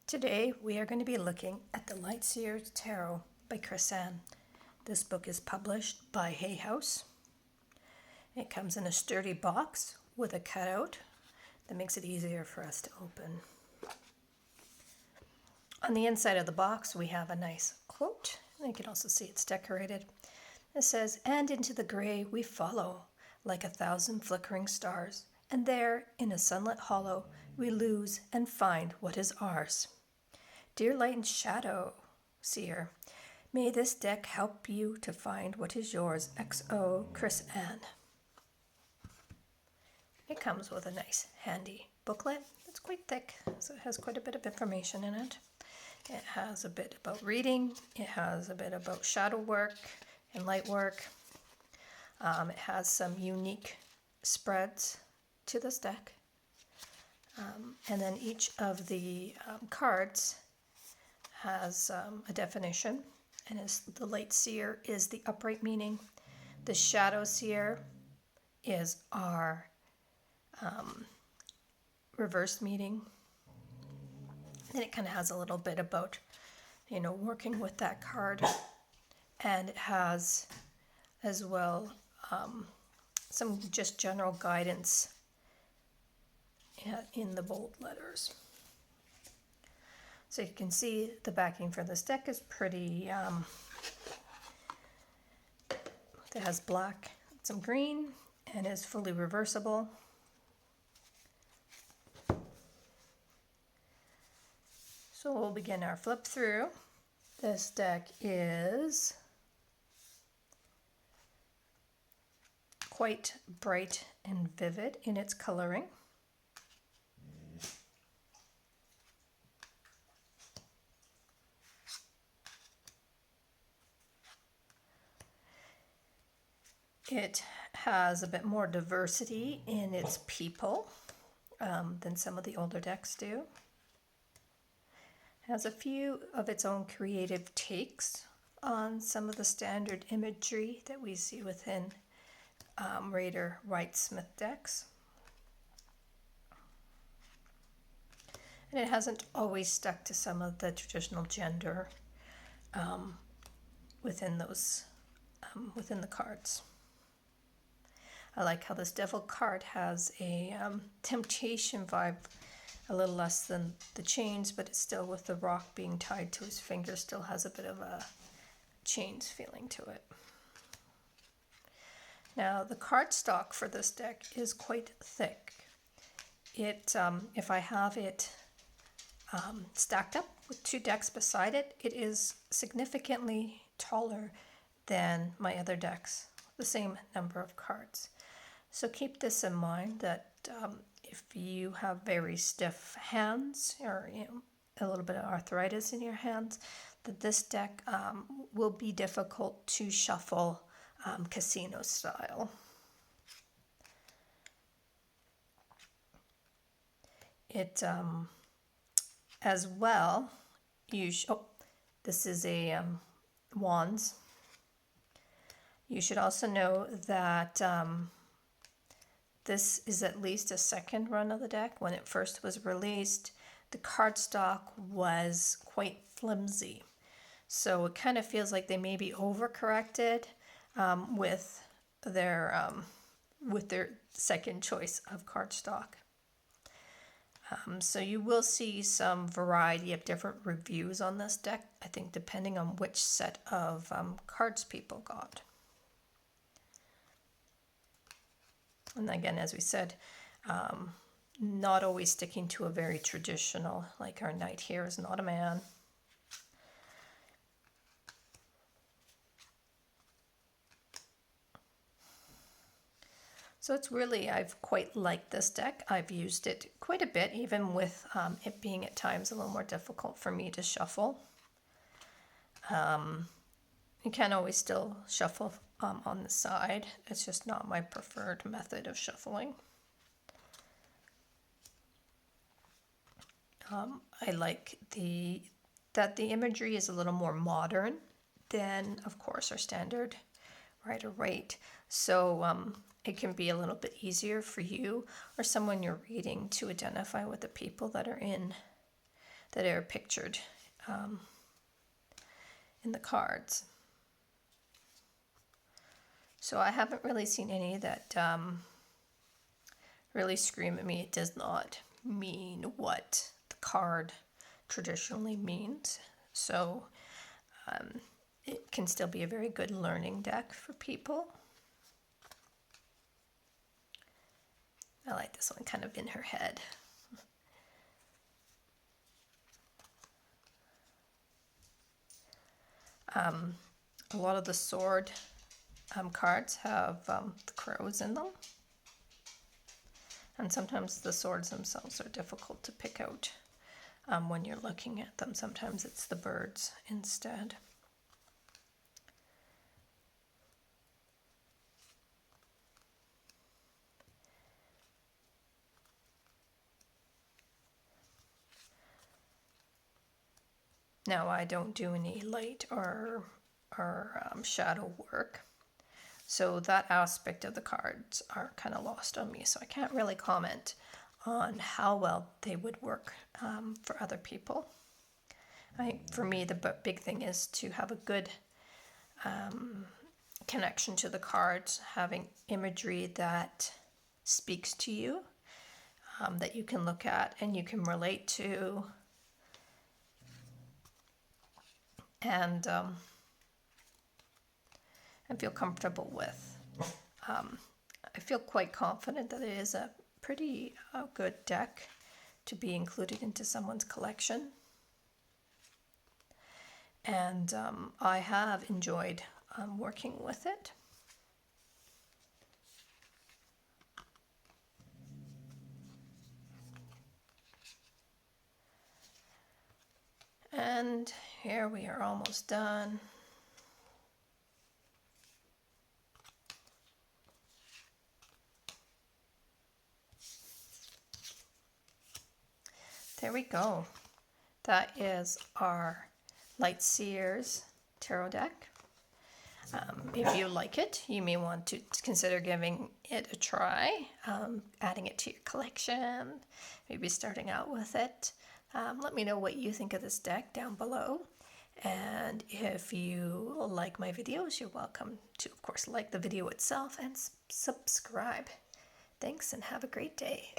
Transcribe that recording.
Today we are going to be looking at the Light Seer Tarot by Chris-Anne. This book is published by Hay House. It comes in a sturdy box with a cutout that makes it easier for us to open. On the inside of the box we have a nice quote. You can also see it's decorated. It says, "And into the gray we follow, like 1,000 flickering stars, and there, in a sunlit hollow, we lose and find what is ours." Dear Light and Shadow, Seer, may this deck help you to find what is yours. XO, Chris-Anne. It comes with a nice handy booklet. It's quite thick, so it has quite a bit of information in it. It has a bit about reading. It has a bit about shadow work and light work. It has some unique spreads to this deck. And then each of the cards has a definition, and the Light Seer is the upright meaning. The Shadow Seer is our reversed meaning. Then it kind of has a little bit about, working with that card, and it has as well some just general guidance in the bold letters. So you can see the backing for this deck is pretty, it has black, some green, and is fully reversible. So we'll begin our flip through. This deck is quite bright and vivid in its coloring. It has a bit more diversity in its people than some of the older decks do. It has a few of its own creative takes on some of the standard imagery that we see within Raider White-Smith decks. And it hasn't always stuck to some of the traditional gender within the cards. I like how this Devil card has a temptation vibe, a little less than the chains, but it's still with the rock being tied to his finger, still has a bit of a chains feeling to it. Now the cardstock for this deck is quite thick. It, if I have it stacked up with two decks beside it, it is significantly taller than my other decks, the same number of cards. So keep this in mind that if you have very stiff hands or a little bit of arthritis in your hands, that this deck will be difficult to shuffle casino style. It as well, this is a wands. You should also know that this is at least a second run of the deck. When it first was released, the cardstock was quite flimsy. So it kind of feels like they maybe overcorrected with their second choice of cardstock. So you will see some variety of different reviews on this deck, I think, depending on which set of cards people got. And again, as we said, not always sticking to a very traditional, like our knight here is not a man. So it's really, I've quite liked this deck. I've used it quite a bit, even with it being at times a little more difficult for me to shuffle. You can always still shuffle on the side. It's just not my preferred method of shuffling. I like that the imagery is a little more modern than, of course, our standard Rider-Waite. So it can be a little bit easier for you or someone you're reading to identify with the people that are in that are pictured in the cards. So I haven't really seen any that really scream at me. It does not mean what the card traditionally means. So it can still be a very good learning deck for people. I like this one kind of in her head. A lot of the sword cards have the crows in them. And sometimes the swords themselves are difficult to pick out when you're looking at them. Sometimes it's the birds instead. Now I don't do any light or shadow work, so that aspect of the cards are kind of lost on me, so I can't really comment on how well they would work for other people. For me, the big thing is to have a good connection to the cards, having imagery that speaks to you, that you can look at and you can relate to, and feel comfortable with. I feel quite confident that it is a pretty good deck to be included into someone's collection. And I have enjoyed working with it. And here we are almost done. There we go. That is our Light Seers tarot deck. If you like it, you may want to consider giving it a try, adding it to your collection, maybe starting out with it. Let me know what you think of this deck down below. And if you like my videos, you're welcome to, of course, like the video itself and subscribe. Thanks and have a great day.